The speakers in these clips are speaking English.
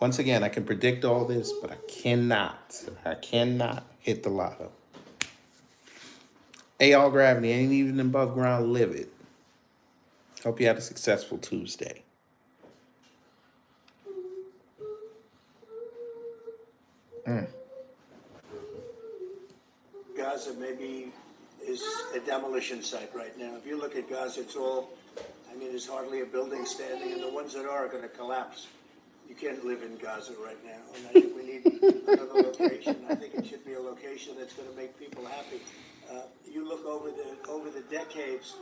Once again, I can predict all this, but I cannot hit the lotto. All gravity ain't even above ground. Live it. Hope you have a successful Tuesday. Gaza maybe is a demolition site right now. If you look at Gaza, it's all, I mean, there's hardly a building standing, and the ones that are going to collapse. You can't live in Gaza right now, and I think we need another location. I think it should be a location that's going to make people happy. You look over the decades,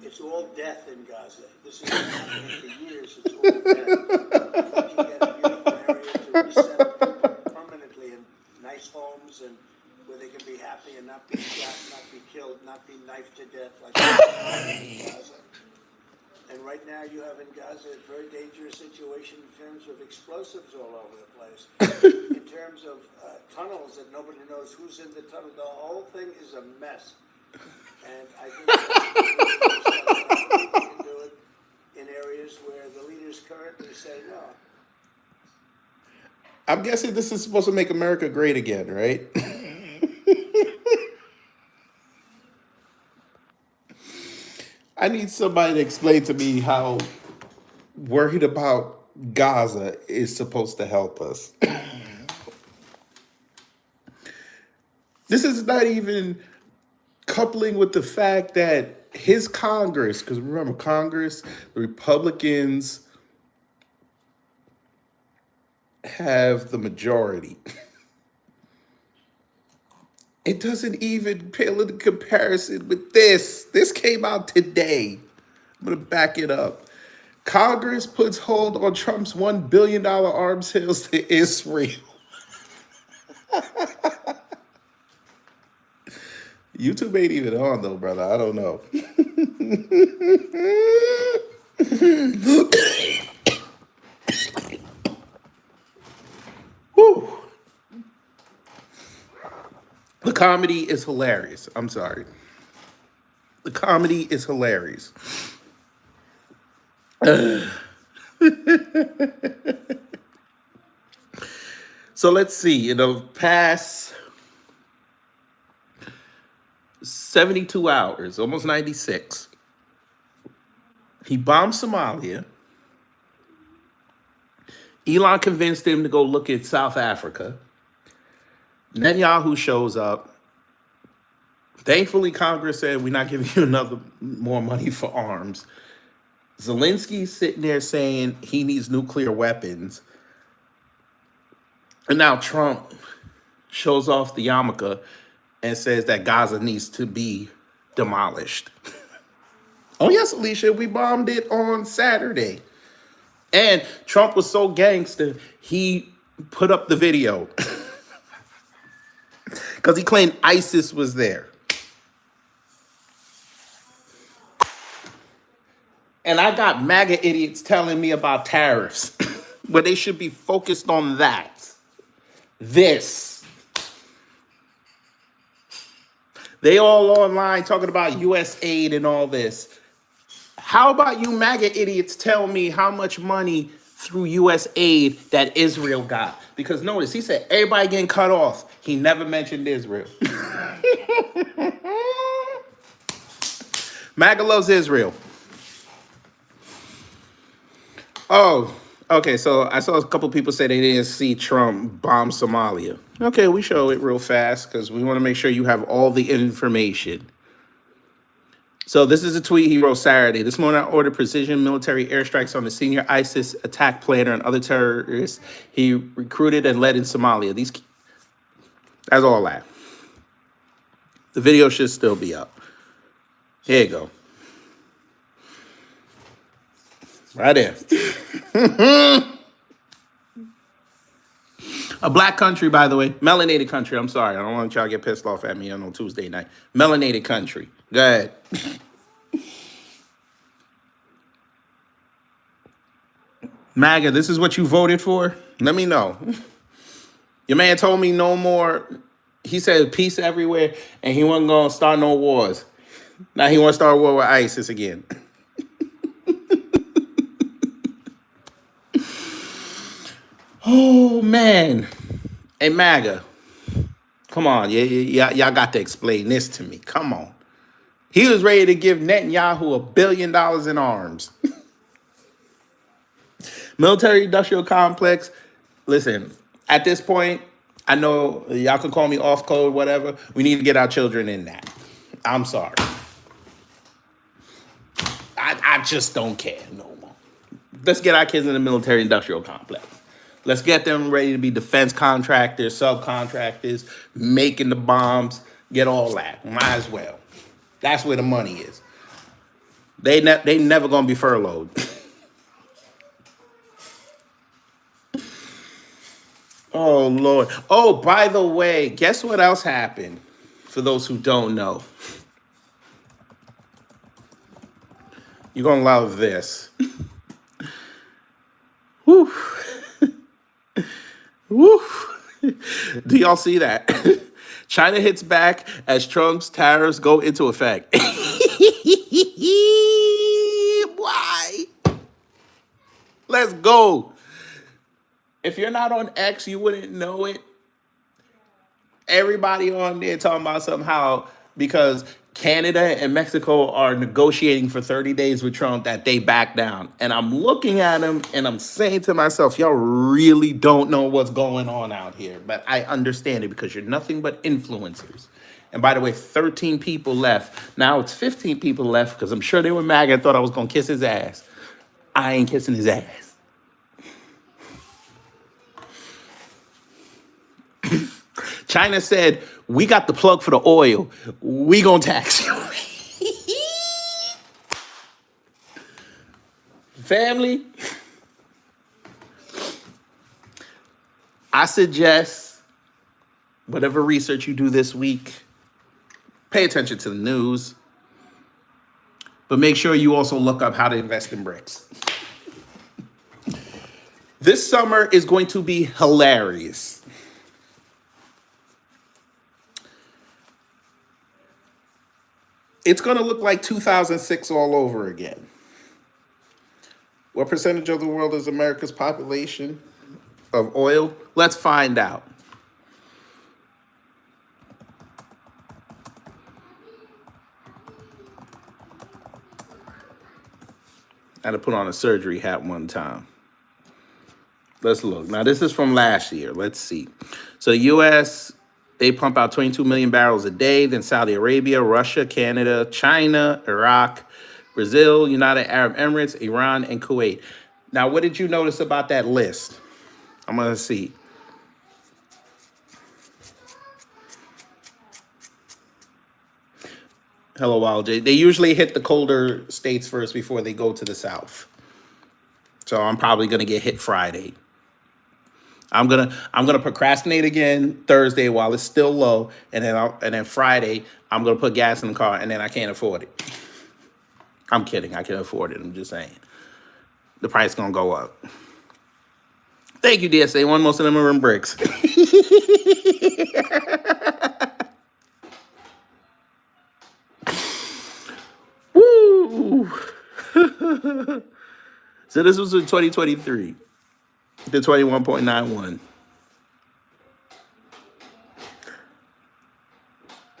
it's all death in Gaza. This has been happening for years. It's all death. You get a beautiful area to resettle people permanently in nice homes and where they can be happy and not be shot, not be killed, not be knifed to death like in Gaza. And right now you have in Gaza a very dangerous situation in terms of explosives all over the place. In terms of tunnels that nobody knows who's in the tunnel. The whole thing is a mess. And I think we can do it in areas where the leaders currently say no. I'm guessing this is supposed to make America great again, right? I need somebody to explain to me how worried about Gaza is supposed to help us. This is not even coupling with the fact that his Congress, because remember, Congress, the Republicans have the majority. It doesn't even pale in comparison with this. This came out today. I'm going to back it up. Congress puts hold on Trump's $1 billion arms sales to Israel. YouTube ain't even on, though, brother. I don't know. Whew. The comedy is hilarious. I'm sorry. The comedy is hilarious. So let's see. In the past 72 hours, almost 96, he bombed Somalia. Elon convinced him to go look at South Africa. Netanyahu shows up. Thankfully, Congress said, we're not giving you more money for arms. Zelensky's sitting there saying he needs nuclear weapons. And now Trump shows off the yarmulke and says that Gaza needs to be demolished. Oh, yes, Alicia, we bombed it on Saturday. And Trump was so gangster, he put up the video. Because he claimed ISIS was there. And I got MAGA idiots telling me about tariffs, where they should be focused on that. This. They all online talking about US aid and all this. How about you MAGA idiots tell me how much money through US aid that Israel got? Because notice, he said everybody getting cut off. He never mentioned Israel. MAGA loves Israel. Oh, okay, so I saw a couple people say they didn't see Trump bomb Somalia. Okay, we show it real fast because we want to make sure you have all the information. So this is a tweet he wrote Saturday. This morning I ordered precision military airstrikes on the senior ISIS attack planner and other terrorists he recruited and led in Somalia. That's all that. The video should still be up. Here you go. Right there. A black country, by the way. Melanated country. I'm sorry. I don't want y'all to get pissed off at me on Tuesday night. Melanated country. Go ahead. MAGA, this is what you voted for? Let me know. Your man told me no more. He said peace everywhere, and he wasn't going to start no wars. Now he wants to start a war with ISIS again. Oh man. Hey MAGA, come on, y'all got to explain this to me. Come on. He was ready to give Netanyahu $1 billion in arms. Military industrial complex. Listen, at this point, I know y'all can call me off code, whatever. We need to get our children in that. I'm sorry. I just don't care no more. Let's get our kids in the military industrial complex. Let's get them ready to be defense contractors, subcontractors, making the bombs, get all that. Might as well. That's where the money is. They never gonna be furloughed. Oh Lord. Oh, by the way, guess what else happened? For those who don't know, you're gonna love this. Woo. Woo. Do y'all see that? China hits back as Trump's tariffs go into effect. Why? Let's go. If you're not on X, you wouldn't know it. Everybody on there talking about somehow because Canada and Mexico are negotiating for 30 days with Trump that they back down. And I'm looking at them and I'm saying to myself, y'all really don't know what's going on out here. But I understand it because you're nothing but influencers. And by the way, 13 people left. Now it's 15 people left because I'm sure they were mad and thought I was going to kiss his ass. I ain't kissing his ass. China said, we got the plug for the oil. We gonna tax you. Family, I suggest whatever research you do this week, pay attention to the news, but make sure you also look up how to invest in BRICS. This summer is going to be hilarious. It's going to look like 2006 all over again. What percentage of the world is America's population of oil? Let's find out. I had to put on a surgery hat one time. Let's look. Now, this is from last year. Let's see. So the U.S., they pump out 22 million barrels a day. Then Saudi Arabia, Russia, Canada, China, Iraq, Brazil, United Arab Emirates, Iran, and Kuwait. Now, what did you notice about that list? I'm going to see. Hello, Wild J. They usually hit the colder states first before they go to the south. So I'm probably going to get hit Friday. I'm gonna procrastinate again Thursday while it's still low, and then Friday I'm gonna put gas in the car, and then I can't afford it. I'm kidding, I can afford it. I'm just saying the price gonna go up. Thank you, DSA. One most of them are in BRICS. Woo! So this was in 2023. The 21.91.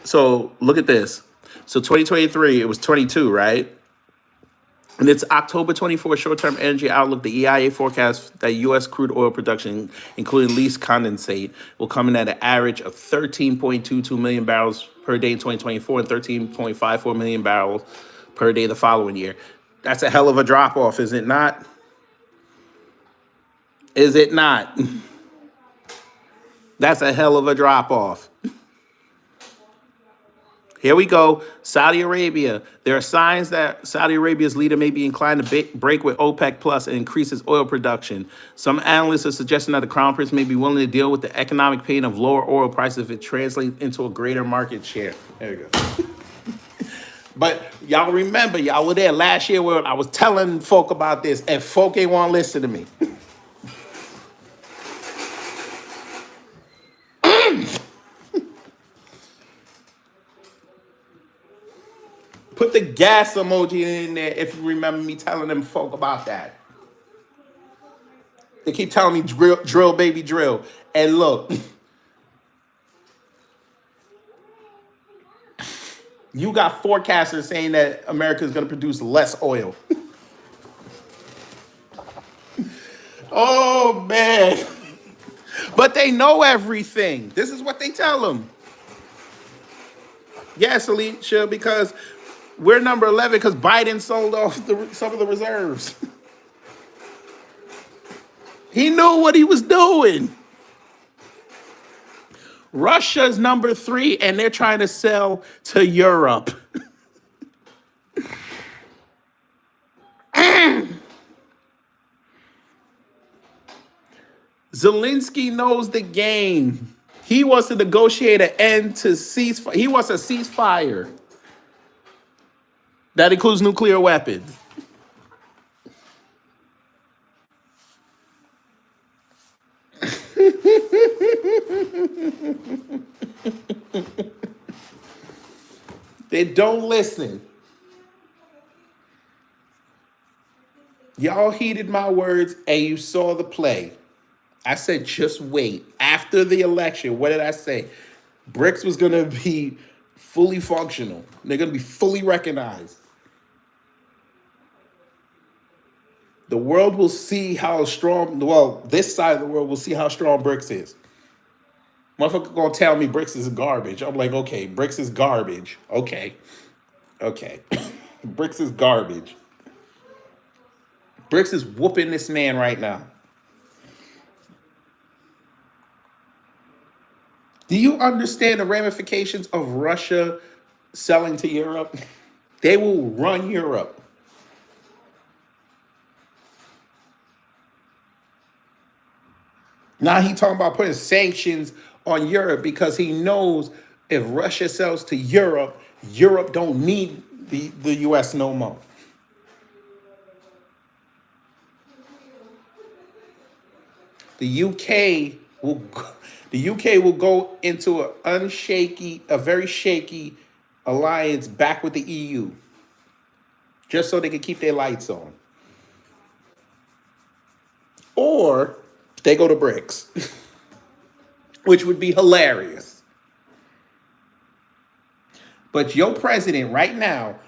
So look at this. So 2023, it was 22, right? And it's October 24 short-term energy outlook. The EIA forecast that U.S. crude oil production, including least condensate, will come in at an average of 13.22 million barrels per day in 2024 and 13.54 million barrels per day the following year. That's a hell of a drop-off, is it not? Is it not? That's a hell of a drop-off. Here we go. Saudi Arabia. There are signs that Saudi Arabia's leader may be inclined to break with OPEC Plus and increase its oil production. Some analysts are suggesting that the Crown Prince may be willing to deal with the economic pain of lower oil prices if it translates into a greater market share. There you go. But y'all remember, y'all were there last year where I was telling folk about this, and folk ain't want to listen to me. Put the gas emoji in there if you remember me telling them folk about that. They keep telling me drill, drill, baby, drill. And look, you got forecasters saying that America is going to produce less oil. Oh, man. But they know everything. This is what they tell them. Yes, Alicia, because we're number 11 because Biden sold off some of the reserves. He knew what he was doing. Russia's number 3, and they're trying to sell to Europe. Zelensky knows the game. He wants to negotiate an end to ceasefire. He wants a ceasefire that includes nuclear weapons. They don't listen. Y'all heeded my words and you saw the play. I said, just wait. After the election, what did I say? BRICS was going to be fully functional. They're going to be fully recognized. The world will see how strong, well, this side of the world will see how strong BRICS is. Motherfucker gonna tell me BRICS is garbage. I'm like, okay, BRICS is garbage. Okay. BRICS is garbage. BRICS is whooping this man right now. Do you understand the ramifications of Russia selling to Europe? They will run Europe. Now he talking about putting sanctions on Europe because he knows if Russia sells to Europe, Europe don't need the US no more. The UK will go into a very shaky alliance back with the EU, just so they can keep their lights on. Or they go to BRICS, which would be hilarious. But your president right now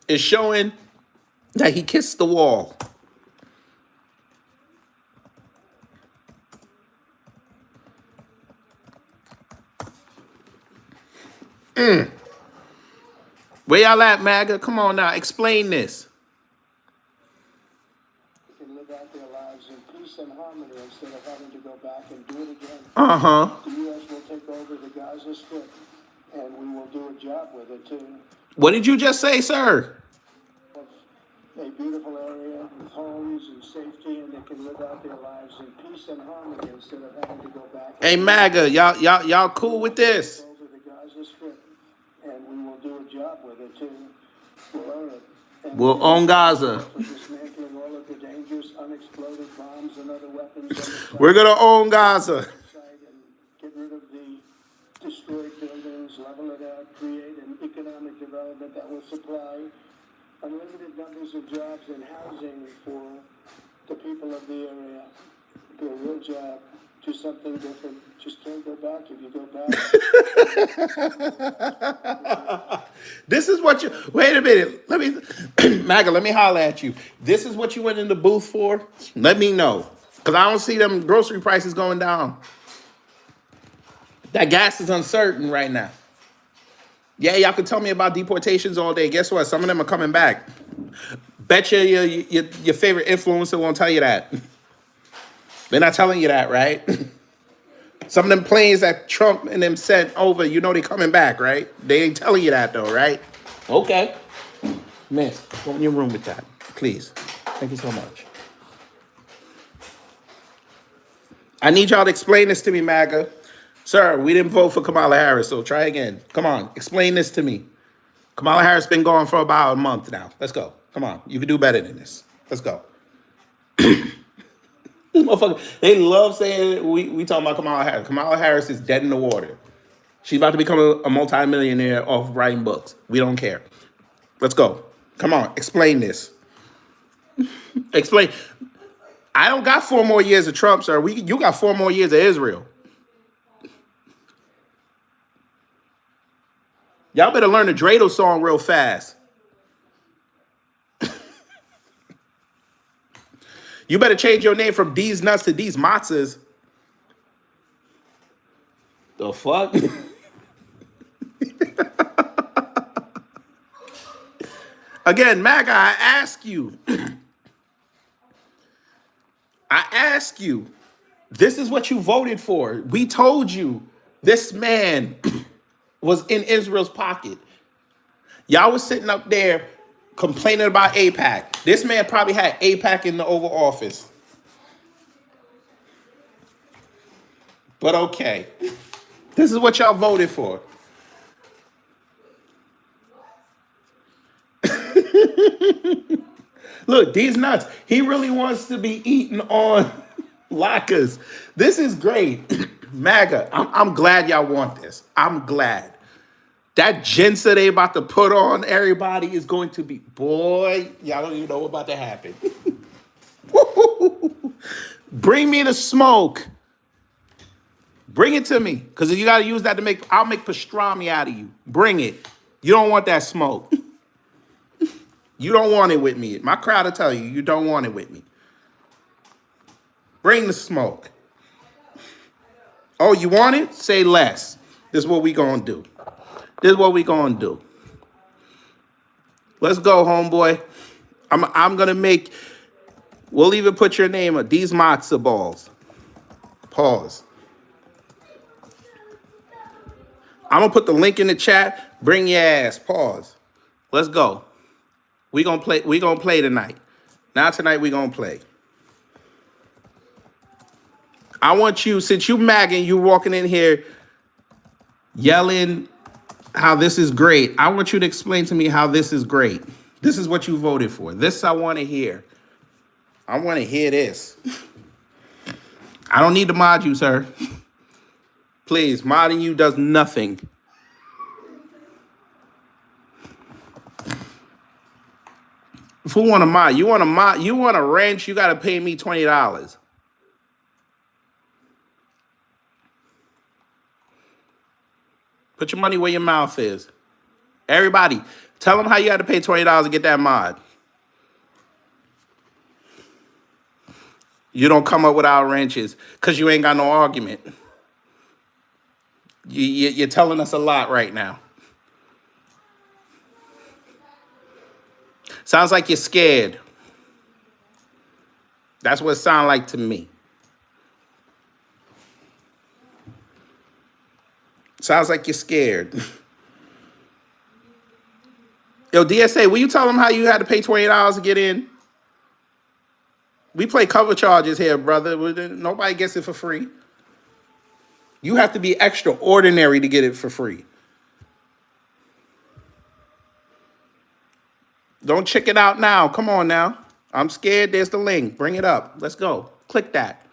is showing that he kissed the wall. Where y'all at, MAGA? Come on now, explain this. They can live out their lives in peace and harmony instead of having to go back and do it again. Uh-huh. The U.S. will take over the Gaza Strip, and we will do a job with it, too. What did you just say, sir? A beautiful area with homes and safety, and they can live out their lives in peace and harmony instead of having to go back. Hey, MAGA, y'all cool with this? Over the Gaza Strip, and we will do a job with it, too. We'll own it. And We'll own Gaza. for dismantling all of the dangerous unexploded bombs and other weapons on the site. We're gonna own Gaza. And get rid of the destroyed buildings, level it out, create an economic development that will supply unlimited numbers of jobs and housing for the people of the area. Do a real job. Do something different. Just can't go back. If you go back. This is what you, wait a minute. Let me, MAGA, let me holler at you. This is what you went in the booth for? Let me know. Because I don't see them grocery prices going down. That gas is uncertain right now. Yeah, y'all can tell me about deportations all day. Guess what? Some of them are coming back. Bet your favorite influencer won't tell you that. They're not telling you that, right? Some of them planes that Trump and them sent over, you know they coming back, right? They ain't telling you that though, right? Okay. Miss, go in your room with that, please. Thank you so much. I need y'all to explain this to me, MAGA. Sir, we didn't vote for Kamala Harris, so try again. Come on, explain this to me. Kamala Harris been gone for about a month now. Let's go. Come on, you can do better than this. Let's go. This motherfucker, they love saying we talking about Kamala Harris. Kamala Harris is dead in the water. She's about to become a multimillionaire off writing books. We don't care. Let's go. Come on, explain this. Explain. I don't got 4 more years of Trump, sir. You got 4 more years of Israel. Y'all better learn the Dreidel song real fast. You better change your name from D's Nuts to D's Matzahs. The fuck? Again, MAGA, I ask you. I ask you. This is what you voted for. We told you this man was in Israel's pocket. Y'all was sitting up there complaining about AIPAC. This man probably had AIPAC in the Oval Office. But okay. This is what y'all voted for. Look, these nuts. He really wants to be eating on lockers. This is great. MAGA, I'm glad y'all want this. I'm glad. That Jensa they about to put on everybody is going to be, boy, y'all don't even know what's about to happen. Bring me the smoke. Bring it to me. Because you got to use that to I'll make pastrami out of you. Bring it. You don't want that smoke. You don't want it with me. My crowd will tell you, you don't want it with me. Bring the smoke. Oh, you want it? Say less. This is what we gonna do. This is what we gonna do. Let's go, homeboy. I'm gonna make, we'll even put your name on these matzo balls. Pause. I'm gonna put the link in the chat. Bring your ass. Pause. Let's go. We gonna play tonight. Now tonight we gonna play. I want you, since you magging, you walking in here yelling how this is great. I want you to explain to me how this is great. This is what you voted for. This I want to hear. I want to hear this. I don't need to mod you, sir. Please, modding you does nothing. Who want to mod? You want to mod? You want to wrench? You got to pay me $20. Put your money where your mouth is. Everybody, tell them how you got to pay $20 to get that mod. You don't come up without wrenches because you ain't got no argument. You're telling us a lot right now. Sounds like you're scared. That's what it sounds like to me. Sounds like you're scared. Yo, DSA, will you tell them how you had to pay $20 to get in? We play cover charges here, brother. Nobody gets it for free. You have to be extraordinary to get it for free. Don't check it out now. Come on now. I'm scared. There's the link. Bring it up. Let's go. Click that.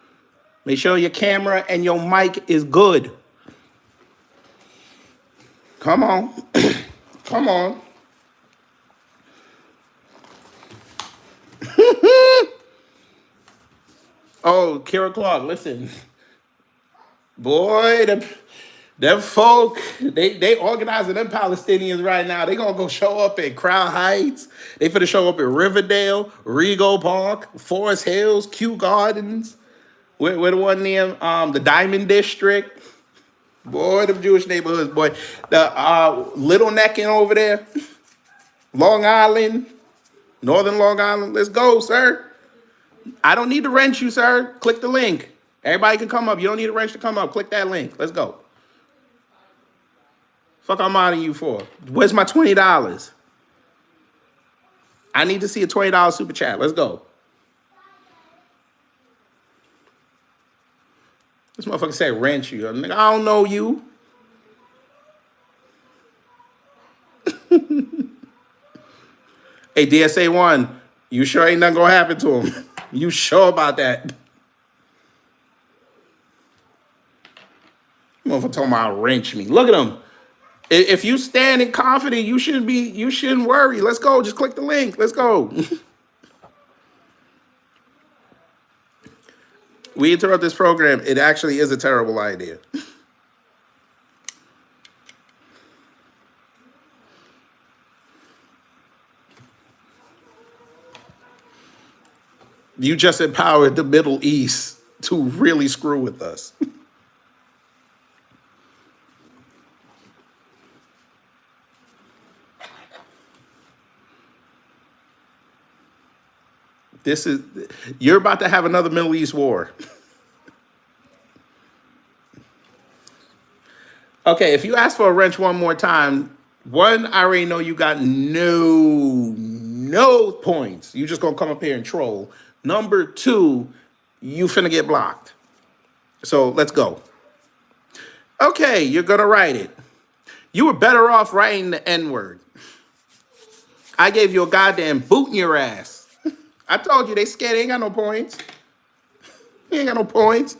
Make sure your camera and your mic is good. Come on. Come on. Oh, Kira Clark, listen. Boy, them folk, they organizing them Palestinians right now. They gonna go show up in Crown Heights. They finna show up in Riverdale, Rego Park, Forest Hills, Kew Gardens. Where the one near the Diamond District. Boy, them Jewish neighborhoods, boy. The Little Necking over there. Long Island. Northern Long Island. Let's go, sir. I don't need to wrench you, sir. Click the link. Everybody can come up. You don't need a wrench to come up. Click that link. Let's go. Fuck I'm modding you for? Where's my $20? I need to see a $20 super chat. Let's go. This motherfucker said wrench you. I'm like, I don't know you. Hey, DSA 1, you sure ain't nothing gonna happen to him? You sure about that? Motherfucker talking about wrench me. Look at him. If you stand in confident, you shouldn't worry. Let's go. Just click the link. Let's go. we interrupt this program, it actually is a terrible idea. You just empowered the Middle East to really screw with us. This is, you're about to have another Middle East war. Okay, if you ask for a wrench one more time, one, I already know you got no points. You just gonna come up here and troll. Number two, you finna get blocked. So let's go. Okay, you're gonna write it. You were better off writing the N-word. I gave you a goddamn boot in your ass. I told you they scared, they ain't got no points. He ain't got no points.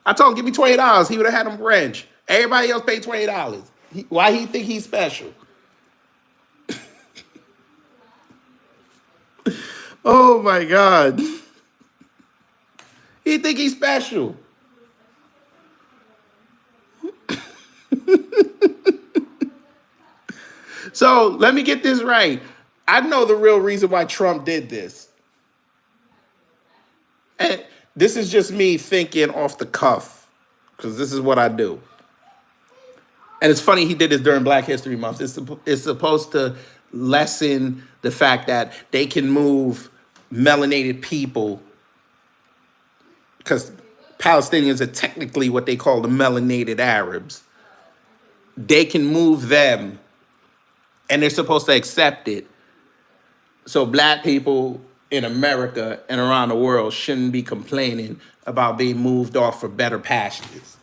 I told him, give me $20. He would have had him wrench. Everybody else paid $20. Why he think he's special? Oh my God. He think he's special. So let me get this right. I know the real reason why Trump did this. And this is just me thinking off the cuff, because this is what I do. And it's funny he did this during Black History Month. It's supposed to lessen the fact that they can move melanated people, because Palestinians are technically what they call the melanated Arabs. They can move them, and they're supposed to accept it. So black people in America and around the world shouldn't be complaining about being moved off for better pastures.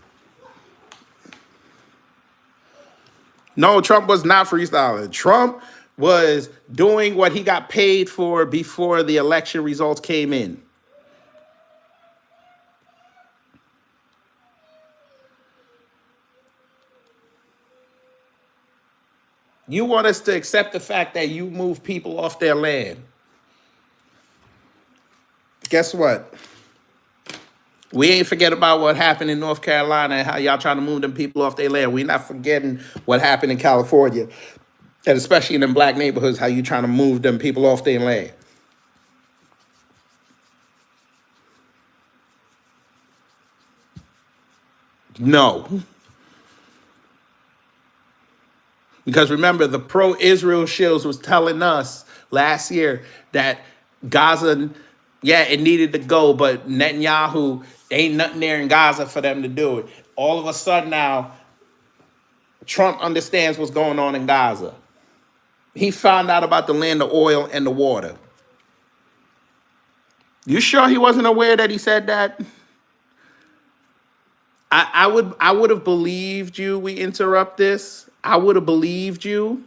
No, Trump was not freestyling. Trump was doing what he got paid for before the election results came in. You want us to accept the fact that you move people off their land. Guess what? We ain't forget about what happened in North Carolina and how y'all trying to move them people off their land. We not forgetting what happened in California, and especially in them black neighborhoods, how you trying to move them people off their land. No. Because remember, the pro-Israel shills was telling us last year that Gaza, yeah, it needed to go, but Netanyahu, ain't nothing there in Gaza for them to do it. All of a sudden now, Trump understands what's going on in Gaza. He found out about the land, the oil, and the water. You sure he wasn't aware that he said that? I would have believed you. We interrupt this. I would have believed you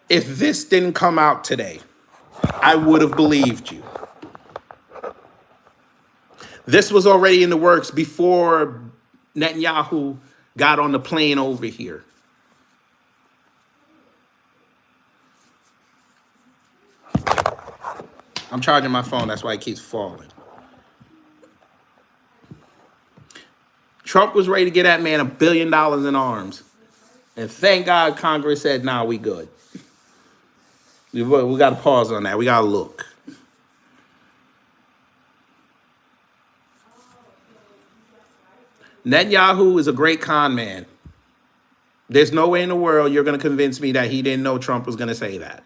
if this didn't come out today. I would have believed you. This was already in the works before Netanyahu got on the plane over here. I'm charging my phone. That's why it keeps falling. Trump was ready to get that man $1 billion in arms. And thank God Congress said, nah, we good. We got to pause on that. We got to look. Netanyahu is a great con man. There's no way in the world you're going to convince me that he didn't know Trump was going to say that.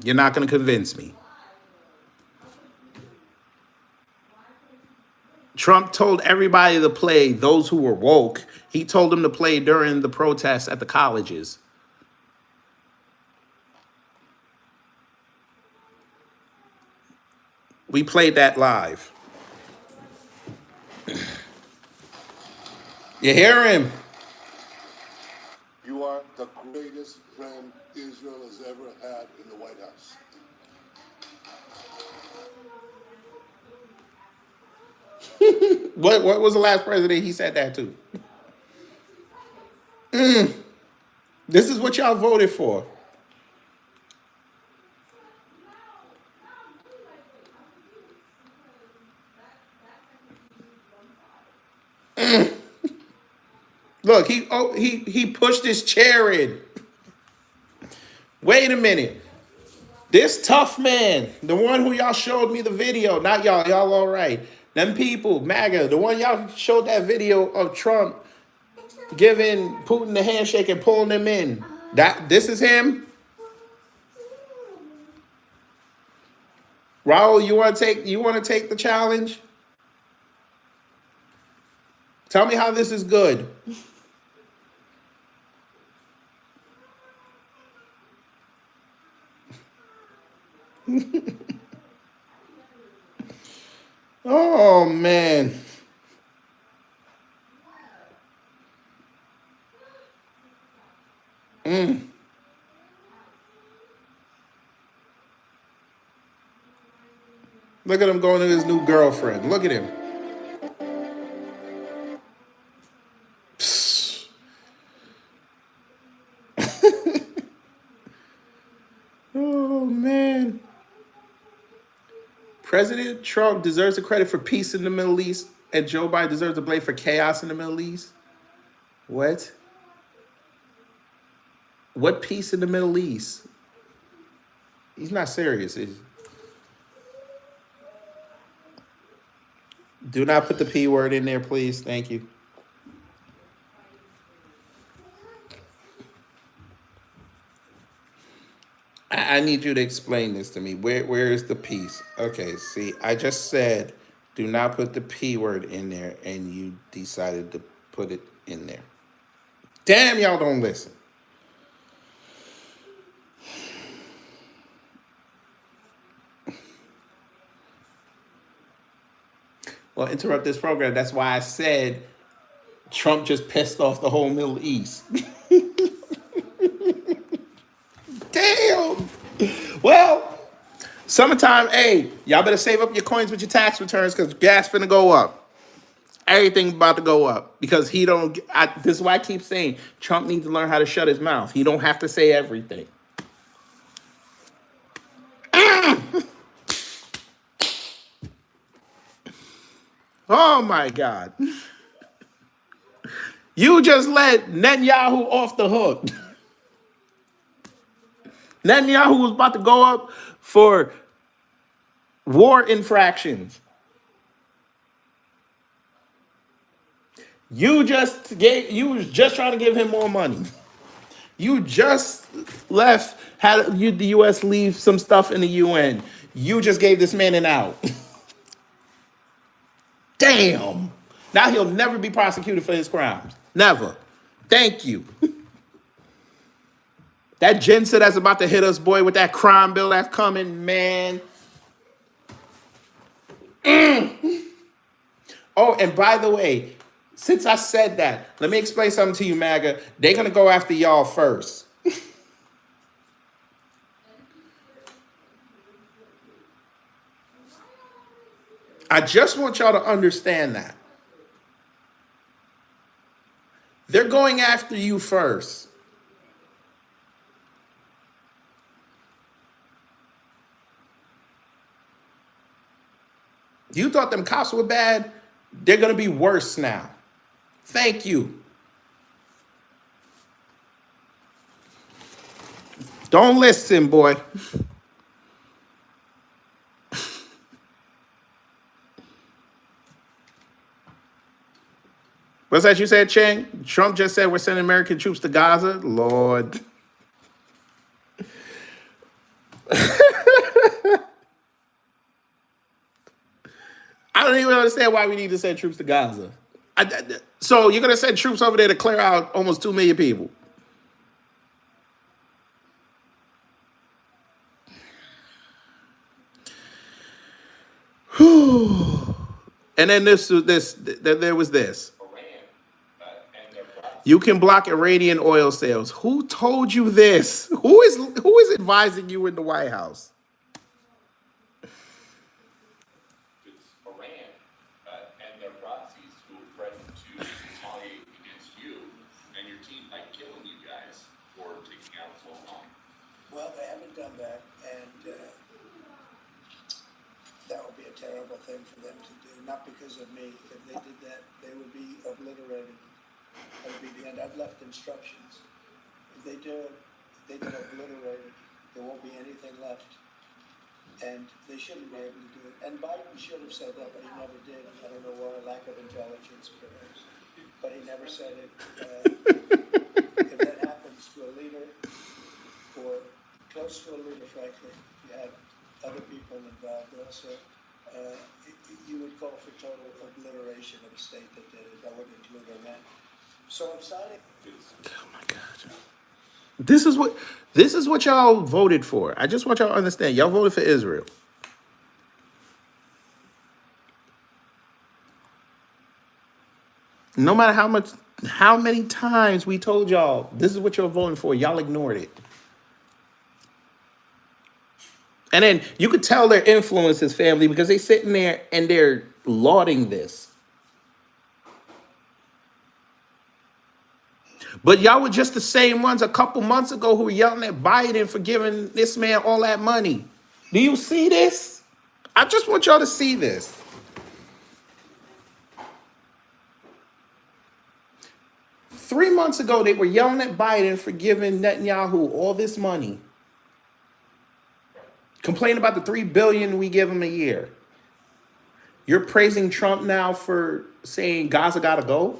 You're not going to convince me. Trump told everybody to play, those who were woke. He told them to play during the protests at the colleges. We played that live. You hear him? You are the greatest friend Israel has ever had in the White House. What was the last president he said that to? This is what y'all voted for. Look, he pushed his chair in. Wait a minute. This tough man, the one who y'all showed me the video, not y'all all right. Them people, MAGA, the one y'all showed that video of Trump giving Putin the handshake and pulling him in. This is him. Raul, you want to take the challenge? Tell me how this is good. Oh man. Look at him going to his new girlfriend. Look at him. Psst. Oh man. President Trump deserves the credit for peace in the Middle East, and Joe Biden deserves the blame for chaos in the Middle East. What? What peace in the Middle East? He's not serious. Do not put the P word in there, please. Thank you. I need you to explain this to me. Where is the peace? Okay, see, I just said do not put the P word in there, and you decided to put it in there. Damn, y'all don't listen. Well, interrupt this program. That's why I said Trump just pissed off the whole Middle East. Damn. Well, summertime, hey, y'all better save up your coins with your tax returns because gas finna go up. Everything about to go up because he don't. This is why I keep saying Trump needs to learn how to shut his mouth. He don't have to say everything. Oh my God. You just let Netanyahu off the hook. Netanyahu was about to go up for war infractions. You was just trying to give him more money. You just had the US leave some stuff in the UN. You just gave this man an out. Damn. Now he'll never be prosecuted for his crimes. Never. Thank you. That Jensen that's about to hit us, boy, with that crime bill that's coming, man. Oh, and by the way, since I said that, let me explain something to you, MAGA. They're going to go after y'all first. I just want y'all to understand that. They're going after you first. You thought them cops were bad? They're going to be worse now. Thank you. Don't listen, boy. What's that you said, Chang? Trump just said we're sending American troops to Gaza? Lord. I don't even understand why we need to send troops to Gaza. So you're going to send troops over there to clear out almost 2 million people? And then there was this. You can block Iranian oil sales. Who told you this? Who is advising you in the White House? It's Iran and their proxies who threatened to retaliate against you and your team by killing you guys. not because of me. If they did that, they would be obliterated. That would be the end. I've left instructions. If they do it, they get obliterated. There won't be anything left. And they shouldn't be able to do it. And Biden should have said that, but he never did. I don't know why, lack of intelligence, perhaps. But he never said it. If that happens to a leader, or close to a leader, frankly, you have other people involved also, you would call for total obliteration of a state that did it. That would include Iran. So I'm signing. Oh my God. This is what y'all voted for. I just want y'all to understand. Y'all voted for Israel. No matter how many times we told y'all this is what you're voting for, y'all ignored it. And then you could tell their influence is family because they sitting there and they're lauding this. But y'all were just the same ones a couple months ago who were yelling at Biden for giving this man all that money. Do you see this? I just want y'all to see this. Three months ago, they were yelling at Biden for giving Netanyahu all this money. Complaining about the $3 billion we give him a year. You're praising Trump now for saying Gaza gotta go?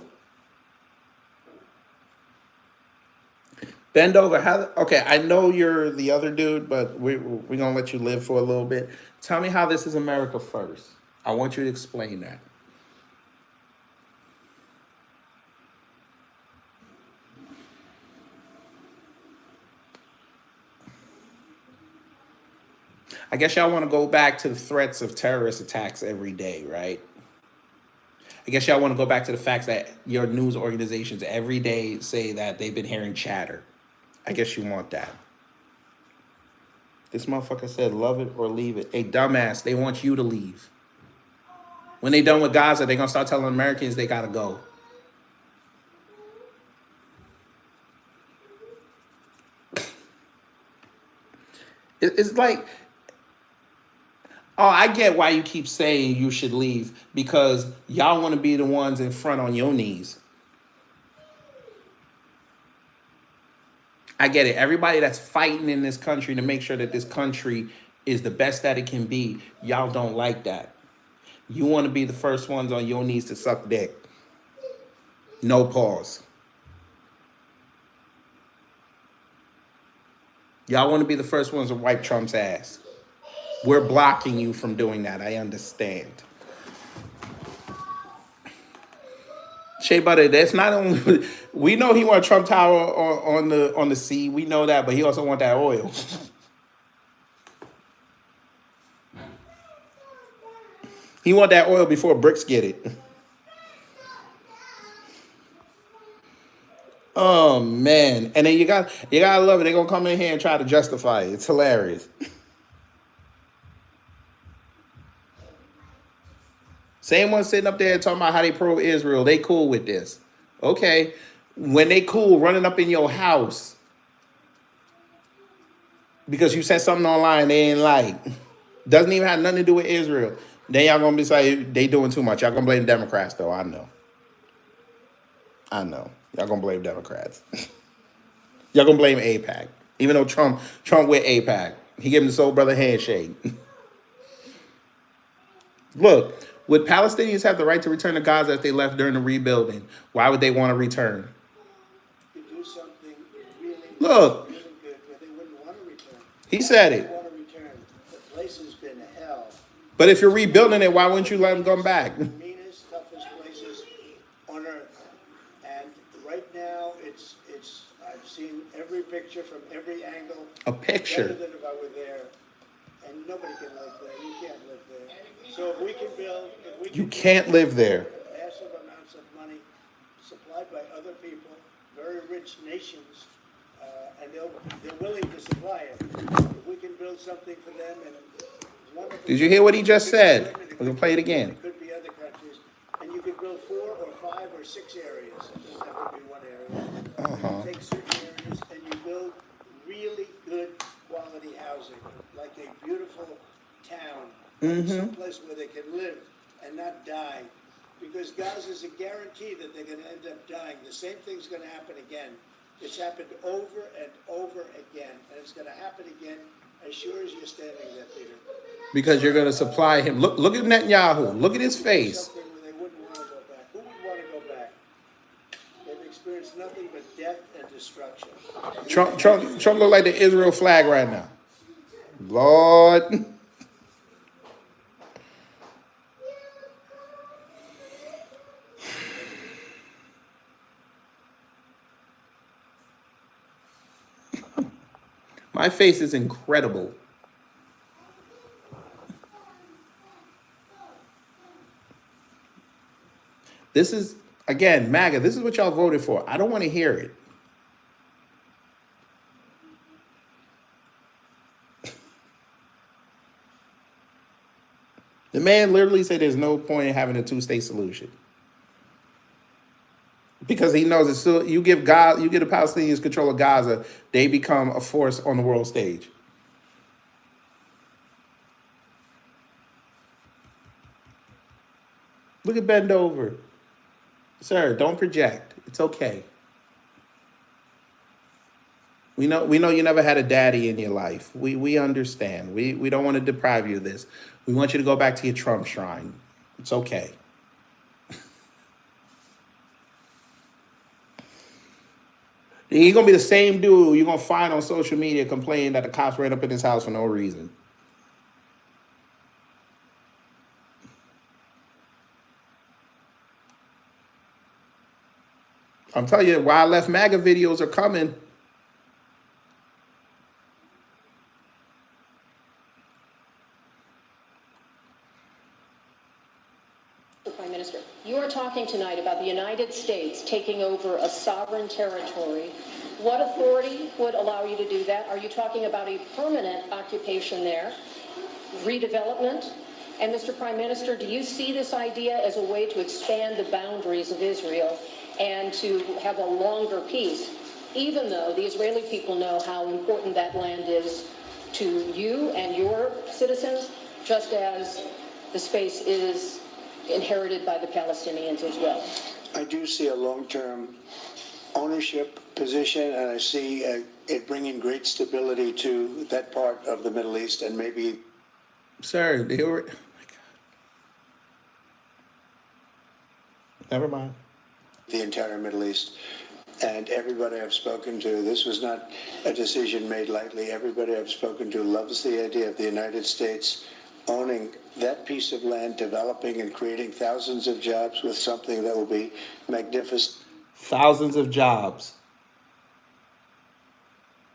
Bend over. Okay, I know you're the other dude, but we're gonna let you live for a little bit. Tell me how this is America first. I want you to explain that. I guess y'all want to go back to the threats of terrorist attacks every day, right? I guess y'all want to go back to the facts that your news organizations every day say that they've been hearing chatter. I guess you want that. This motherfucker said, love it or leave it. Hey, dumbass, they want you to leave. When they done with Gaza, they're going to start telling Americans they got to go. It's like, oh, I get why you keep saying you should leave, because y'all want to be the ones in front on your knees. I get it. Everybody that's fighting in this country to make sure that this country is the best that it can be, y'all don't like that. You want to be the first ones on your knees to suck dick. No pause. Y'all want to be the first ones to wipe Trump's ass. We're blocking you from doing that. I understand. Shea Butter, that's not only we know he want Trump Tower on the sea. We know that, but he also want that oil. He want that oil before BRICS get it. Oh man. And then you gotta love it. They're gonna come in here and try to justify it. It's hilarious. Same one sitting up there talking about how they pro-Israel. They cool with this. Okay. When they cool running up in your house because you said something online they ain't like. Doesn't even have nothing to do with Israel. Then y'all gonna be saying they doing too much. Y'all gonna blame Democrats though. I know. Y'all gonna blame Democrats. Y'all gonna blame AIPAC. Even though Trump with AIPAC. He gave him the soul brother handshake. Look, would Palestinians have the right to return to Gaza if they left during the rebuilding? Why would they want to return? To do something really, Look, really good, but they wouldn't want to return. he said They it. want to return. The place has been hell. But if you're rebuilding it, why wouldn't you let them come back? The meanest, toughest places on earth. And right now, it's. I've seen every picture from every angle. A picture. Better than if I were there. And nobody can live there. You can't live there. So if we can build, You can't live there. massive amounts of money supplied by other people, very rich nations, and they're willing to supply it. If we can build something for them, and wonderful. Did you hear what he just said? We're gonna play it again. It could be other countries, and you could build 4 or 5 or 6 areas. It doesn't have to be one area. You take certain areas and you build really good quality housing, like a beautiful town, someplace where they can live and and not die, because Gaza is a guarantee that they're going to end up dying. The same thing's going to happen again. It's happened over and over again, and it's going to happen again as sure as you're standing there, Peter. Because you're going to supply him. Look at Netanyahu. Look at his face. Something where they wouldn't want to go back. Who would want to go back? They've experienced nothing but death and destruction. Trump look like the Israel flag right now. Lord. My face is incredible. This is, again, MAGA, this is what y'all voted for. I don't want to hear it. The man literally said there's no point in having a two-state solution. Because he knows it's still, you give the Palestinians control of Gaza, they become a force on the world stage. Look at bend over. Sir, don't project. It's okay. We know you never had a daddy in your life. We understand. We don't want to deprive you of this. We want you to go back to your Trump shrine. It's okay. He's going to be the same dude you're going to find on social media complaining that the cops ran up in his house for no reason. I'm telling you, why I left MAGA videos are coming. Prime Minister, you are talking tonight about the United States taking over a sovereign territory. What authority would allow you to do that? Are you talking about a permanent occupation there, redevelopment? And Mr. Prime Minister, do you see this idea as a way to expand the boundaries of Israel and to have a longer peace, even though the Israeli people know how important that land is to you and your citizens, just as the space is inherited by the Palestinians as well? I do see a long-term ownership position, and I see it bringing great stability to that part of the Middle East, and maybe... Sir, they were... Oh my God. Never mind. The entire Middle East. And everybody I've spoken to, this was not a decision made lightly. Everybody I've spoken to loves the idea of the United States owning that piece of land, developing and creating thousands of jobs with something that will be magnificent. Thousands of jobs.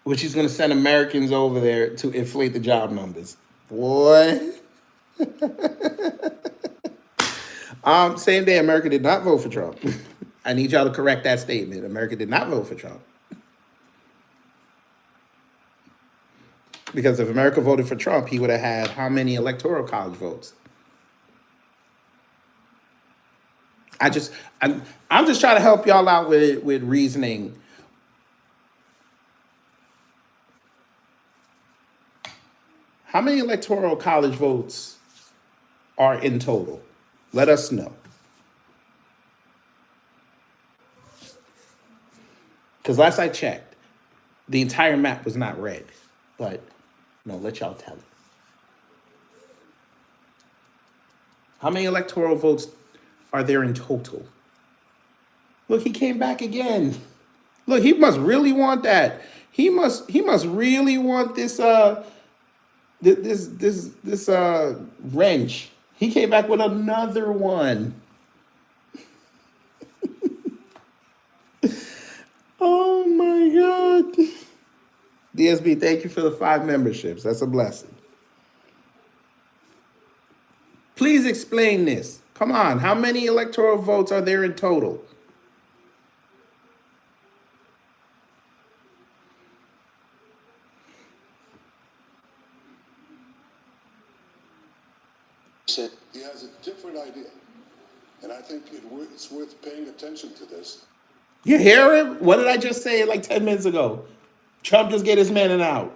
Which he's going to send Americans over there to inflate the job numbers. Boy. Same day, America did not vote for Trump. I need y'all to correct that statement. America did not vote for Trump. Because if America voted for Trump, he would have had how many electoral college votes? I'm just trying to help y'all out with reasoning. How many electoral college votes are in total? Let us know. Because last I checked, the entire map was not red. But, no, let y'all tell it. How many electoral votes are there in total? Look, he came back again. Look, he must really want that. He must really want this this wrench. He came back with another one. Oh my God. DSB, thank you for the 5 memberships. That's a blessing. Please explain this. Come on. How many electoral votes are there in total? He has a different idea. And I think it's worth paying attention to this. You hear him? What did I just say like 10 minutes ago? Trump just get his man out.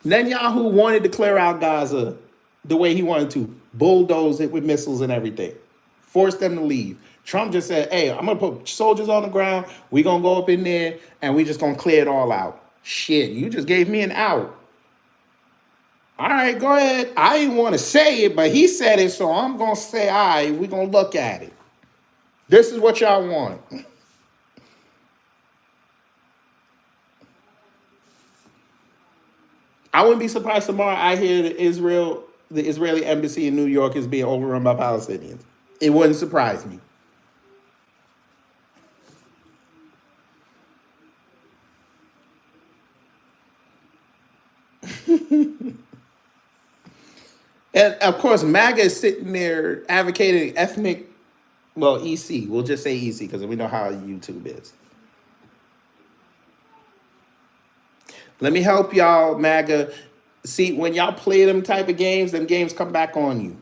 Netanyahu wanted to clear out Gaza the way he wanted to. bulldoze it with missiles and everything, force them to leave. Trump just said, hey, I'm going to put soldiers on the ground. We're going to go up in there and we just going to clear it all out. Shit, you just gave me an out. All right, go ahead. I didn't want to say it, but he said it, so I'm going to say, all right, we're going to look at it. This is what y'all want. I wouldn't be surprised tomorrow I hear the Israeli embassy in New York is being overrun by Palestinians. It wouldn't surprise me. And of course, MAGA is sitting there advocating ethnic, well, EC. We'll just say EC because we know how YouTube is. Let me help y'all, MAGA. See, when y'all play them type of games, them games come back on you.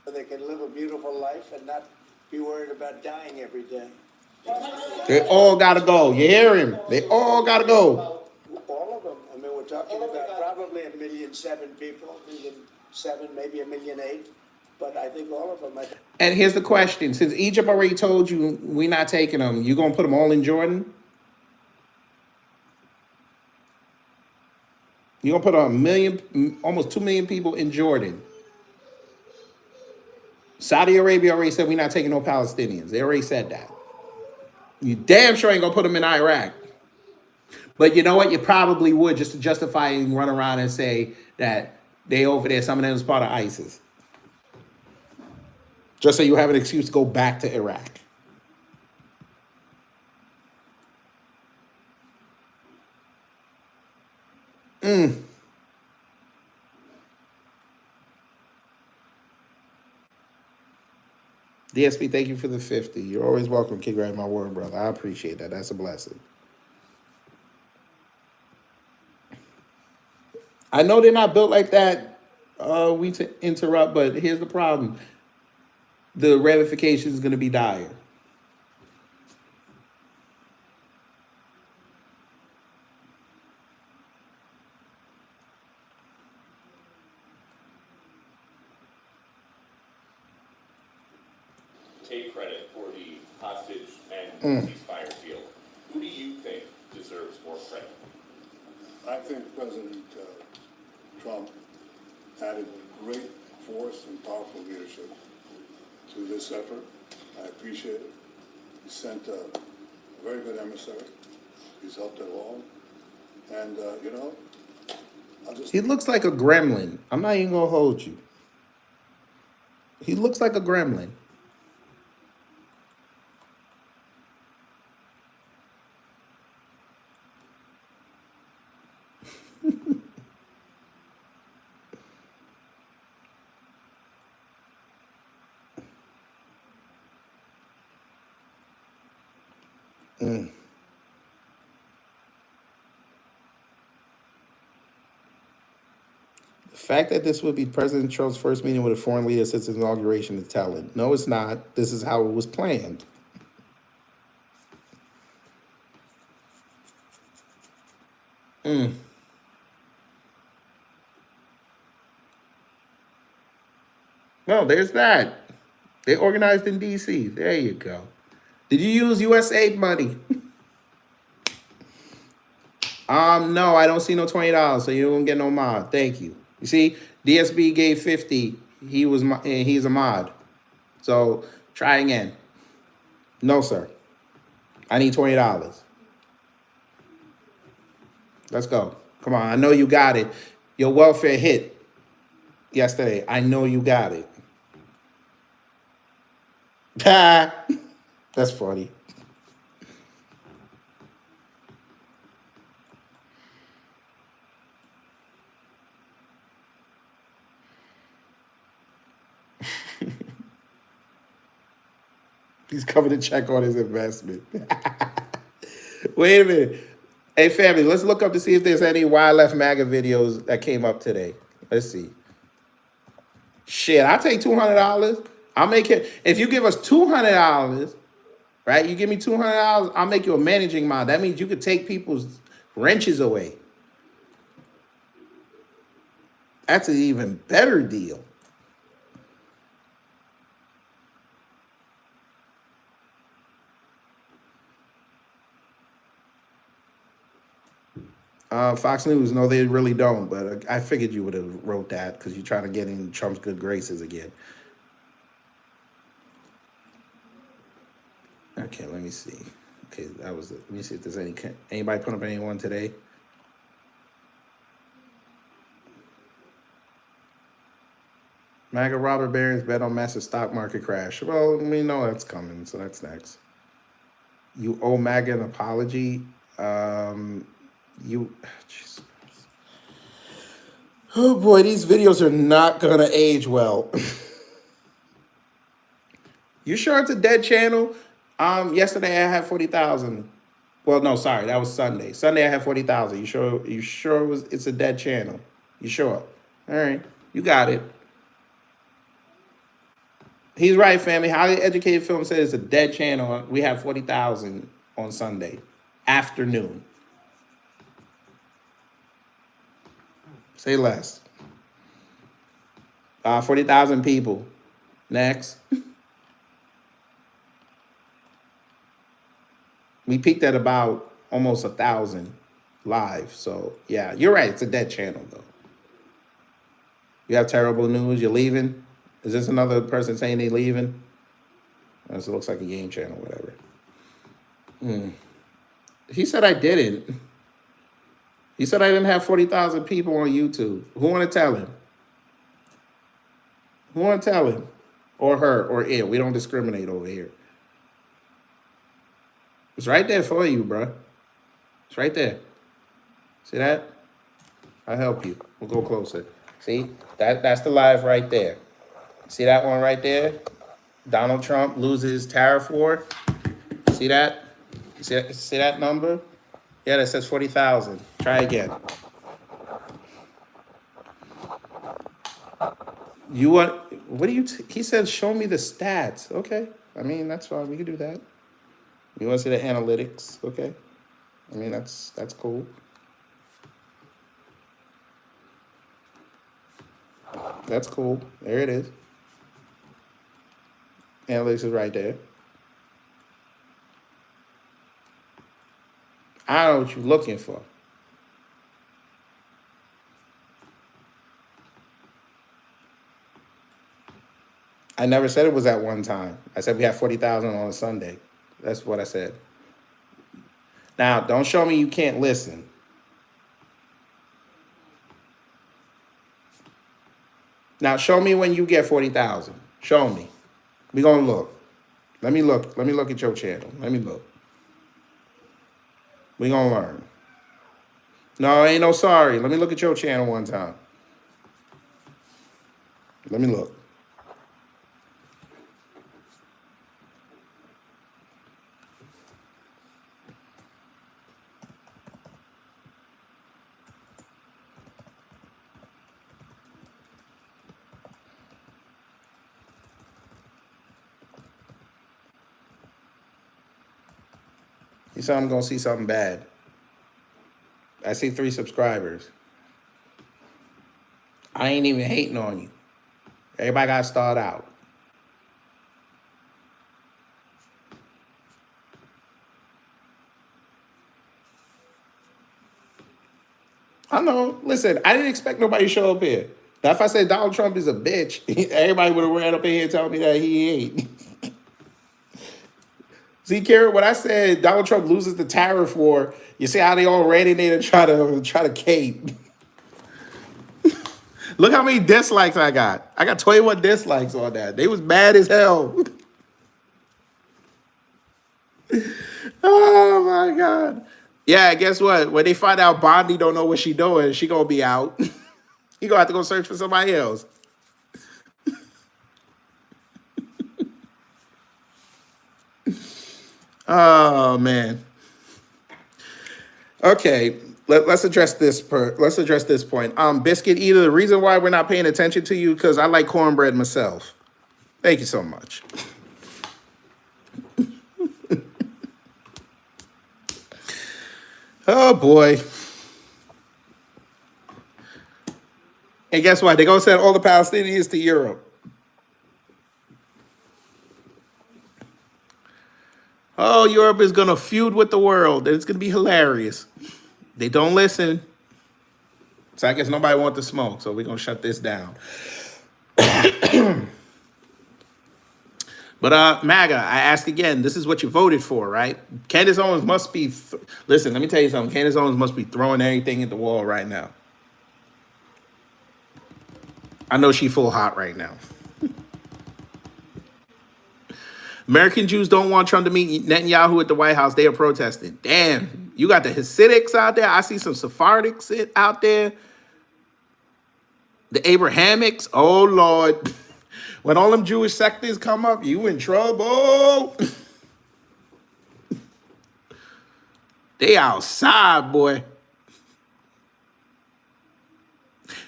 So they can live a beautiful life and not be worried about dying every day. They all got to go. You hear him? They all got to go. All of them. I mean, we're talking about probably 1,000,007 people, 1,000,007, maybe 1,000,008. But I think all of them. And here's the question. Since Egypt already told you we're not taking them, you going to put them all in Jordan? You're going to put a million, almost 2 million people in Jordan. Saudi Arabia already said we're not taking no Palestinians. They already said that. You damn sure ain't going to put them in Iraq. But you know what? You probably would just to justify and run around and say that they over there, some of them is part of ISIS. Just so you have an excuse to go back to Iraq. DSP, thank you for the 50. You're always welcome, King Ray, my word, brother. I appreciate that. That's a blessing. I know they're not built like that. We to interrupt, but here's the problem. The ramifications is going to be dire. Take credit for the hostage and ceasefire deal. Who do you think deserves more credit? I think President Trump added great force and powerful leadership to this effort. I appreciate it. He sent a very good emissary. He's helped it along. And, He looks like a gremlin. I'm not even going to hold you. He looks like a gremlin. The fact that this would be President Trump's first meeting with a foreign leader since his inauguration is telling. No, it's not. This is how it was planned. No, there's that. They organized in D.C. There you go. Did you use USAID money? No, I don't see no $20, so you don't get no mod. Thank you. You see, DSB gave 50. He's a mod. So try again. No, sir. I need $20. Let's go. Come on, I know you got it. Your welfare hit yesterday. I know you got it. That's funny. He's coming to check on his investment. Wait a minute. Hey, family, let's look up to see if there's any Why Left MAGA videos that came up today. Let's see. Shit, I'll take $200. I'll make it. If you give us $200, right? You give me $200, I'll make you a managing mod. That means you could take people's wrenches away. That's an even better deal. Fox News, no, they really don't. But I figured you would have wrote that because you're trying to get in Trump's good graces again. Okay, let me see. Okay, that was it. Let me see if there's anybody put up anyone today. MAGA robber barons bet on massive stock market crash. Well, we know that's coming, so that's next. You owe MAGA an apology. Jeez. Oh boy, these videos are not gonna age well. You sure it's a dead channel? Yesterday I had 40,000. Well, no, sorry, that was Sunday. Sunday I had 40,000. You sure? You sure it's a dead channel? You sure? All right, you got it. He's right, family. Highly educated film says it's a dead channel. We have 40,000 on Sunday afternoon. Say less. 40,000 people. Next. We peaked at about almost 1,000 live. So, yeah, you're right. It's a dead channel, though. You have terrible news. You're leaving. Is this another person saying they're leaving? This looks like a game channel, whatever. He said I didn't. He said I didn't have 40,000 people on YouTube. Who want to tell him? Who want to tell him? Or her, or it. We don't discriminate over here. It's right there for you, bro. It's right there. See that? I'll help you. We'll go closer. See? That's the live right there. See that one right there? Donald Trump loses tariff war. See that? See that number? Yeah, that says 40,000. Try again. You want? What do you? He said, show me the stats. Okay. I mean, that's fine. We can do that. You want to see the analytics? Okay. I mean, that's cool. That's cool. There it is. Analytics is right there. I don't know what you're looking for. I never said it was at one time. I said we have 40,000 on a Sunday. That's what I said. Now, don't show me you can't listen. Now, show me when you get 40,000. Show me. We're going to look. Let me look. Let me look at your channel. Let me look. We're going to learn. No, ain't no sorry. Let me look at your channel one time. Let me look. You said I'm going to see something bad. I see 3 subscribers. I ain't even hating on you. Everybody got to start out. I know. Listen, I didn't expect nobody to show up here. Now, if I said Donald Trump is a bitch, everybody would have ran up in here and told me that he ain't. See, Karen, when I said Donald Trump loses the tariff war, you see how they all ran in there to try to cape. Look how many dislikes I got. I got 21 dislikes on that. They was mad as hell. Oh my God. Yeah, guess what? When they find out Bondi don't know what she doing, she gonna be out. He gonna have to go search for somebody else. Oh man. Okay, let's address this. Let's address this point. Biscuit Eater, the reason why we're not paying attention to you because I like cornbread myself. Thank you so much. Oh boy. And guess what? They're gonna send all the Palestinians to Europe. Oh, Europe is gonna feud with the world. And it's gonna be hilarious. They don't listen. So I guess nobody wants to smoke. So we're gonna shut this down. But MAGA, I ask again, this is what you voted for, right? Candace Owens must be, listen, let me tell you something. Candace Owens must be throwing everything at the wall right now. I know she full hot right now. American Jews don't want Trump to meet Netanyahu at the White House. They are protesting. Damn, you got the Hasidics out there. I see some Sephardics out there. The Abrahamics. Oh, Lord. When all them Jewish sectors come up, you in trouble. They outside, boy.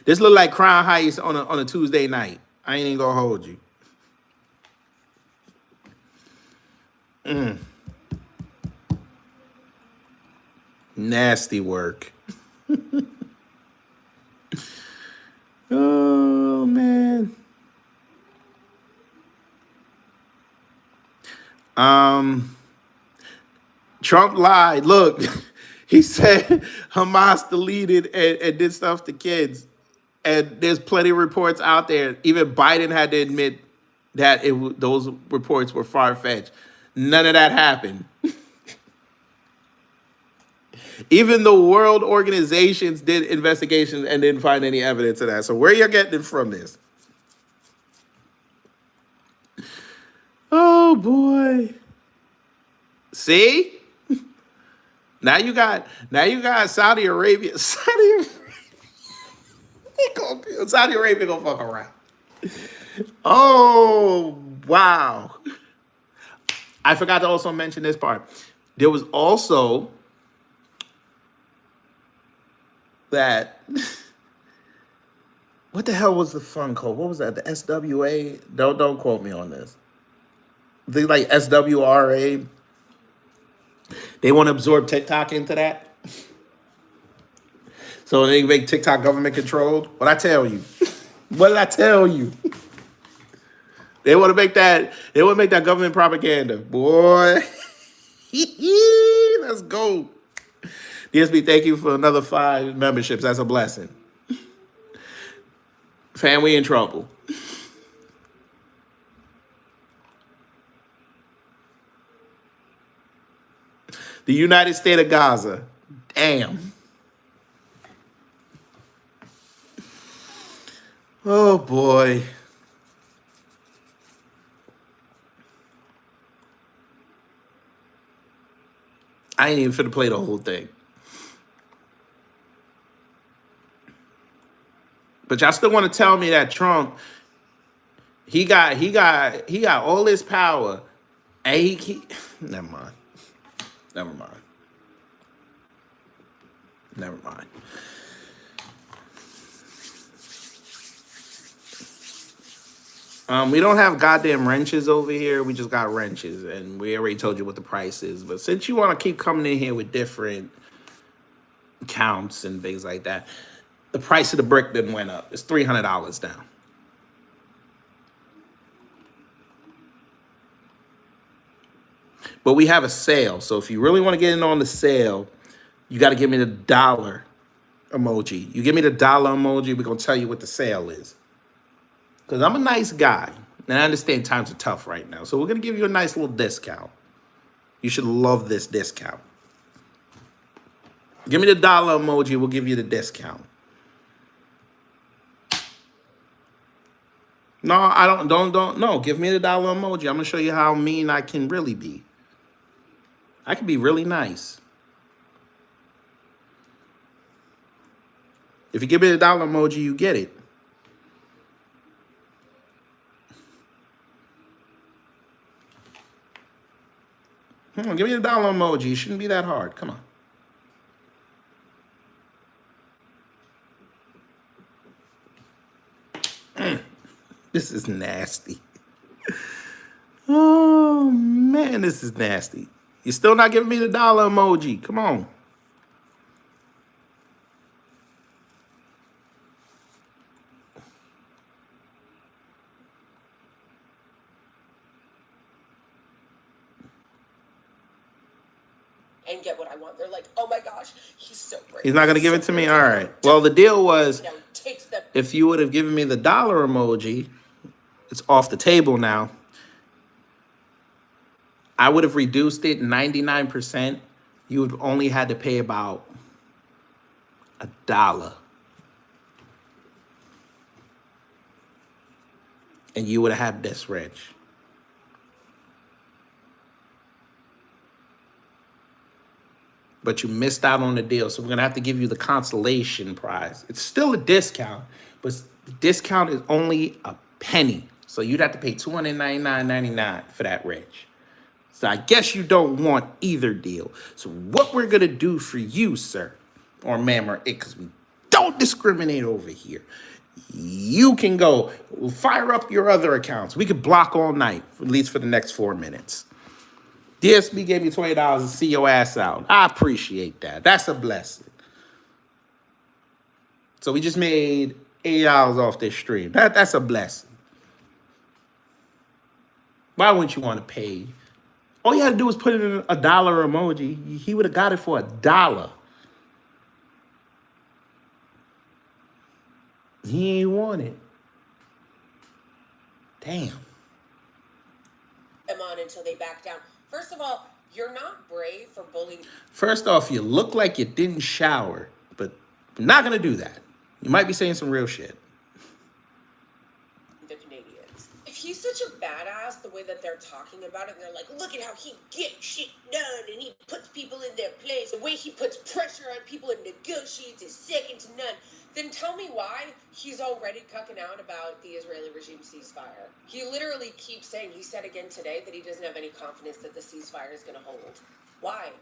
This look like Crown Heights on a Tuesday night. I ain't even gonna hold you. Nasty work. Oh, man. Trump lied. Look, he said Hamas deleted and did stuff to kids. And there's plenty of reports out there. Even Biden had to admit that those reports were far-fetched. None of that happened. Even the world organizations did investigations and didn't find any evidence of that. So where you getting it from this? Oh boy. See? Now you got Saudi Arabia. Saudi Arabia gonna fuck around. Oh wow. I forgot to also mention this part. There was also that, what the hell was the fund called? What was that? The SWA? Don't quote me on this. They like SWRA. They want to absorb TikTok into that. So they make TikTok government controlled. What I tell you? What did I tell you? They want to make that. They want to make that government propaganda, boy. Let's go. DSB, thank you for another 5 memberships. That's a blessing. Fam, we in trouble. The United States of Gaza. Damn. Oh, boy. I ain't even finna play the whole thing. But y'all still want to tell me that Trump, he got all this power, and he never mind. We don't have goddamn wrenches over here. We just got wrenches, and we already told you what the price is. But since you want to keep coming in here with different counts and things like that, the price of the brick then went up. It's $300 now. But we have a sale. So if you really want to get in on the sale, you got to give me the dollar emoji. You give me the dollar emoji, we're going to tell you what the sale is. Because I'm a nice guy. And I understand times are tough right now. So we're going to give you a nice little discount. You should love this discount. Give me the dollar emoji, we'll give you the discount. No, I don't. No, give me the dollar emoji. I'm going to show you how mean I can really be. I can be really nice. If you give me the dollar emoji, you get it. Give me the dollar emoji. It shouldn't be that hard. Come on. This is nasty. Oh, man, this is nasty. You're still not giving me the dollar emoji. Come on. and get what I want. They're like, oh my gosh, he's so brave. He's not going to give it to me? All right. Well, the deal was, Takes them. if you would have given me the dollar emoji, it's off the table now. I would have reduced it 99%. You would only had to pay about $1. And you would have had this rich. But you missed out on the deal. So we're going to have to give you the consolation prize. It's still a discount, but the discount is only a penny. So you'd have to pay $299.99 for that rich. So I guess you don't want either deal. So what we're going to do for you, sir, or ma'am, or it, because we don't discriminate over here. You can go fire up your other accounts. We could block all night, at least for the next 4 minutes. DSB gave me $20 to see your ass out. I appreciate that. That's a blessing. So we just made $8 off this stream. That's a blessing. Why wouldn't you want to pay? All you had to do was put it in a dollar emoji. He would have got it for $1. He ain't want it. Damn. Them on until they back down. First of all, you're not brave for bullying. First off, you look like you didn't shower, but I'm not going to do that. You might be saying some real shit. The Canadians. If he's such a badass, the way that they're talking about it, and they're like, look at how he gets shit done and he puts people in their place. The way he puts pressure on people and negotiates is second to none. Then tell me why he's already cucking out about the Israeli regime ceasefire. He literally keeps saying, he said again today, that he doesn't have any confidence that the ceasefire is going to hold. Why?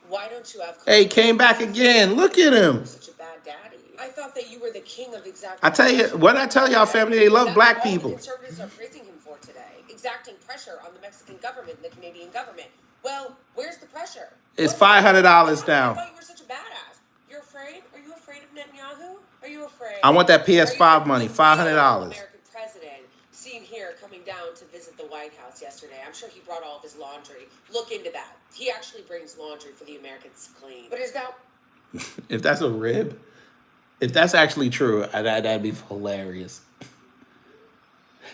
Why don't you have confidence? Hey, came back again. Look at him. You're such a bad daddy. I thought that you were the king of exact. I tell you, what I tell y'all, family, they love black That's all people. the conservatives are praising him for today. Exacting pressure on the Mexican government and the Canadian government. Well, where's the pressure? It's What- $500 I down. thought you were such a badass. You're afraid? Are you afraid of Netanyahu? Are you afraid? I want that Are you PS5 money, $500. American president seen here coming down to visit the White House yesterday. I'm sure he brought all of his laundry. Look into that. He actually brings laundry for the Americans to clean. But is that If that's a rib, if that's actually true, that'd be hilarious.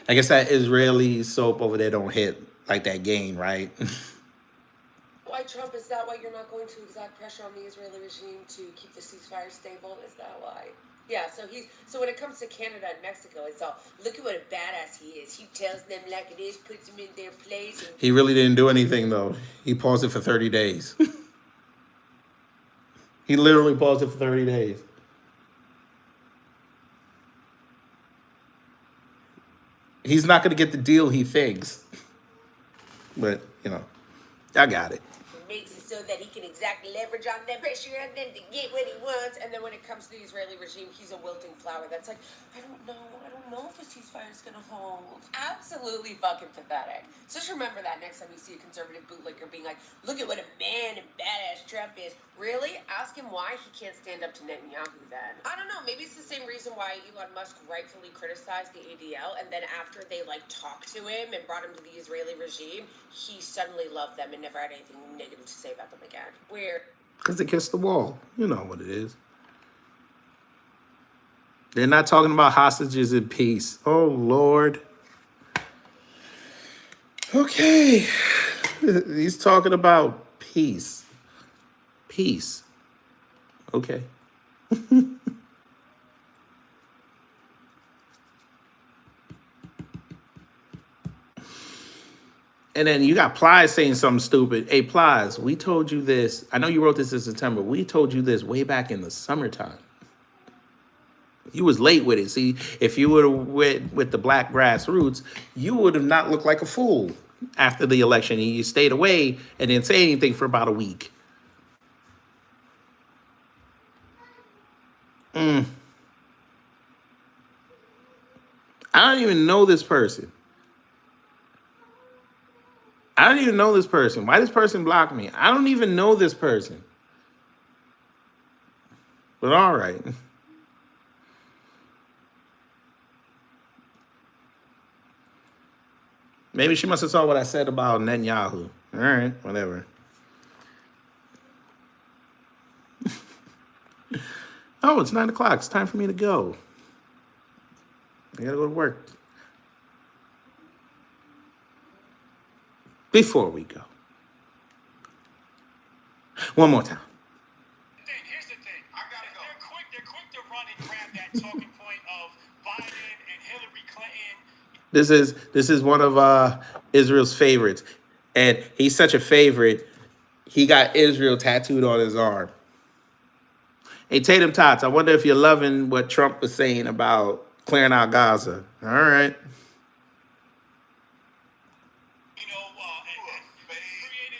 I guess that Israeli soap over there don't hit like that game, right? why Trump? Is that why you're not going to exact pressure on the Israeli regime to keep the ceasefire stable? Is that why? Yeah, so when it comes to Canada and Mexico, it's all, look at what a badass he is. He tells them like it is, puts them in their place. And He really didn't do anything, though. He paused it for 30 days. He literally paused it for 30 days. He's not going to get the deal he thinks. But, you know, I got it. makes it so that he can exact leverage on them, pressure on them to get what he wants. And then when it comes to the Israeli regime, he's a wilting flower. That's like, I don't know if the ceasefire is gonna hold. Absolutely fucking pathetic. So just remember that next time you see a conservative bootlicker being like, look at what a man and badass Trump is. Really? Ask him why he can't stand up to Netanyahu then. I don't know, maybe it's the same reason why Elon Musk rightfully criticized the ADL, and then after they like talked to him and brought him to the Israeli regime, he suddenly loved them and never had anything negative to say about them again. Weird. Because they kissed the wall. You know what it is. They're not talking about hostages in peace. Oh, Lord. Okay. He's talking about peace. Peace. Okay. And then you got Plies saying something stupid. Hey, Plies, we told you this. I know you wrote this in September. We told you this way back in the summertime. You was late with it. See, if you would have went with the black grassroots, you would have not looked like a fool after the election. You stayed away and didn't say anything for about a week. I don't even know this person. I don't even know this person. Why this person blocked me? I don't even know this person. But all right. Maybe she must have saw what I said about Netanyahu. All right, whatever. Oh, it's 9 o'clock. It's time for me to go. I gotta go to work. Before we go, one more time. Here's the thing. I gotta go. They're quick to run and grab that talking point of Biden and Hillary Clinton. This is one of Israel's favorites, and he's such a favorite. He got Israel tattooed on his arm. Hey, Tatum Tots, I wonder if you're loving what Trump was saying about clearing out Gaza. All right. Created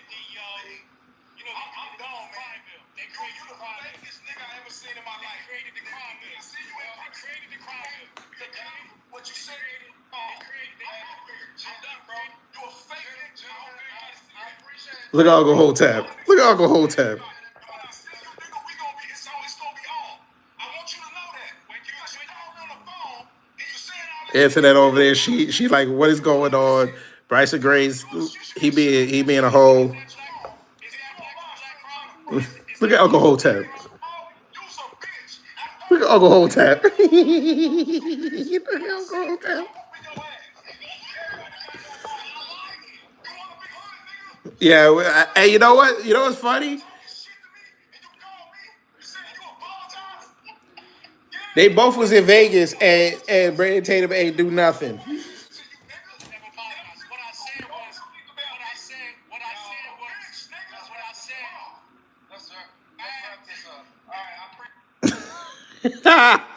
the, I'm gone, man. They created the crime bill. This nigga I ever seen in my life. They created the crime bill. They created the crime bill. What you said? I'm done, bro. You a fake nigga. I appreciate it. Look at Uncle Hotep. Look at Uncle Hotep. Answer that over there. She like, what is going on? Bryson Grace, he being a hoe. Look at Uncle Hotep. Look at Uncle Hotep. Look at Uncle Hotep. Yeah, hey, you know what? You know what's funny? They both was in Vegas, and Brandon Tatum ain't do nothing. What I said. Yes, sir. Let's wrap this up. All right, I appreciate